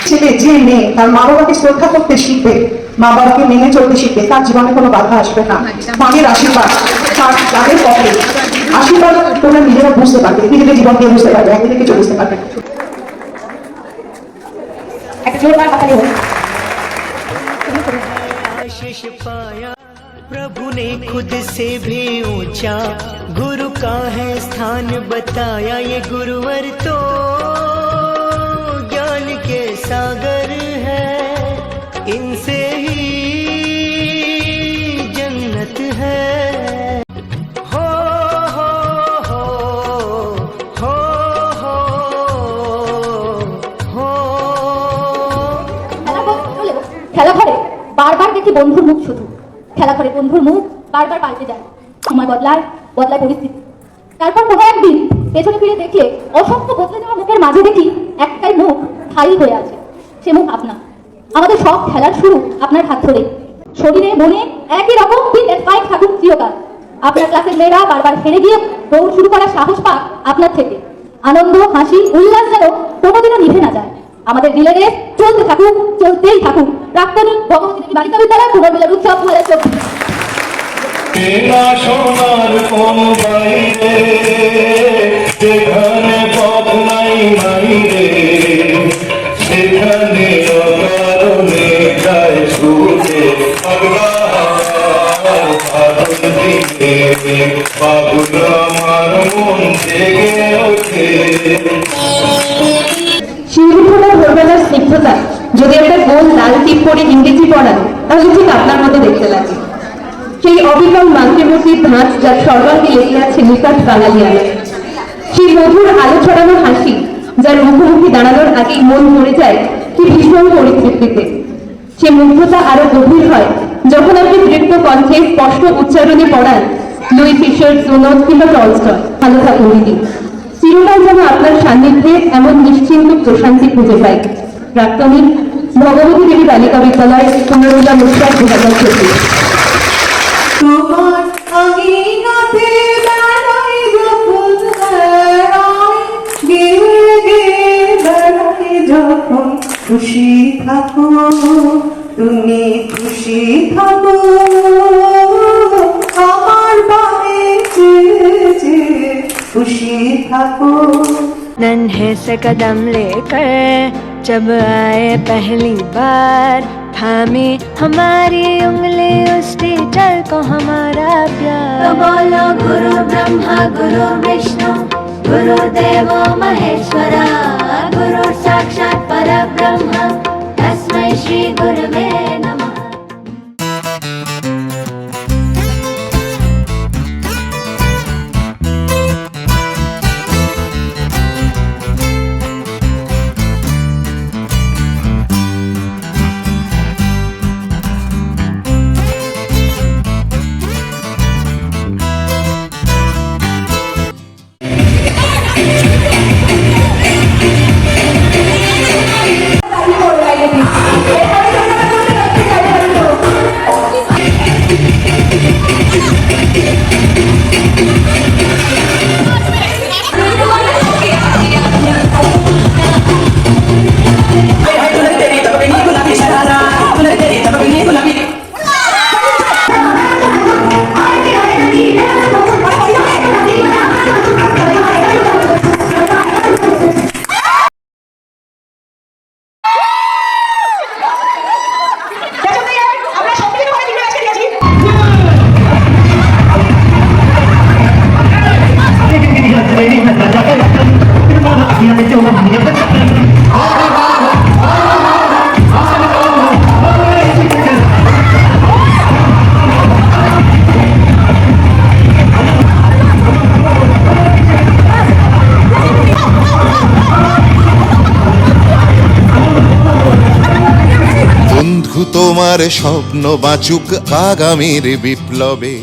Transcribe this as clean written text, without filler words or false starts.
ছেলে যে মেয়ে তার মা বাবাকে শ্রদ্ধা করতে শিখবে, মা বাবাকে মেনে চলতে শিখবে, তার জীবনে কোনো বাধা আসবে না। মায়ের আশীর্বাদ তার যাদের পথে, আশীর্বাদ তোমরা নিজেরা বুঝতে পারবে, নিজেদের জীবন দিয়ে বুঝতে পারবে, একদিকে কিছু বুঝতে পারবে। একটা জোরদার হাতালি হোক। प्रभु ने खुद से भी ऊंचा गुरु का है स्थान बताया, ये गुरुवर तो ज्ञान के सागर है, इनसे ही जन्नत है। हो हो हो हो हो हो খেলা ঘরে বারবার দেখি বন্ধুর মুখ, শুধু খেলা ঘরে বন্ধুর মুখ বারবার পাল্টে যায়, সময় বদলায়, বদলায় পরিস্থিতি। তারপর কোনো একদিন পেছনে ফিরে দেখলে অসংখ্য বদলে যাওয়া মুখের মাঝে দেখি একটাই মুখ খালি হয়ে আছে, সে মুখ আপনার। আমাদের সব খেলার শুরু আপনার হাত ধরে, শরীরে মনে একই রকম ফাইট থাকুক চিরকাল। আপনার ক্লাসের মেয়েরা বারবার হেরে গিয়ে দৌড় শুরু করার সাহস পাক আপনার থেকে। আনন্দ, হাসি, উল্লাস যেন কোনোদিনও নিভে না যায়। আমাদের রিলে রেস চলতে থাকুক, চলতেই থাকুক। প্রাক্তনী ভগবতী দেবী বালিকা বিদ্যালয় পুনর্মিলন উৎসব 2024। সোনার কোন বাইরে যেখানে পথ নাই বাইরে, সেখানে অকারণে যায় ছুটে পাগল আমার মন জেগে ওঠে। শিল্পীর ভোরবেলার স্নিগ্ধতা যদি একটা গোল লাল টিপ করে ইংরেজি পড়ান, তাহলে ঠিক আপনার মতো দেখতে লাগে। সেই অবিকল মাতৃমূর্তির ধাঁচ যার সর্বাঙ্গে লেগে আছে নিকট বাঙালিয়ানা, সেই মধুর আলো ছড়ানো হাসি যার মুখোমুখি দাঁড়ানোর আগেই মন ভরে যায় কি ভীষণ পরিতৃপ্তিতে। সে মুগ্ধতা আরো গভীর হয় যখন আপনি তৃপ্ত কণ্ঠে স্পষ্ট উচ্চারণে পড়ান লুই ফিশার, জুনো কিংবা টলস্টয়। ভালো থাকুন দিদি, চিরকাল যেন আপনার সান্নিধ্যে এমন নিশ্চিন্ত প্রশান্তি খুঁজে পাই। প্রাক্তনী ভগবতী দেবী বালিকা বিদ্যালয়, পুনর্মিলন উৎসব 2024। তোমার আঙিনাতে বেড়াই যখন গেয়ে গেয়ে বেড়াই যখন, খুশি থাকো তুমি, খুশি থাকো আমার বাড়ি যে खुशी थाको। नन्हे से कदम लेकर जब आए पहली बार, थामी हमारी उंगली उस टीचर को हमारा प्यार। तो बोलो गुरु ब्रह्मा गुरु विष्णु गुरुदेवो महेश्वरा, गुरु साक्षात परब्रह्म तस्मै श्री गुरुवे नमः। তোমার স্বপ্ন বাঁচুক আগামীর বিপ্লবে।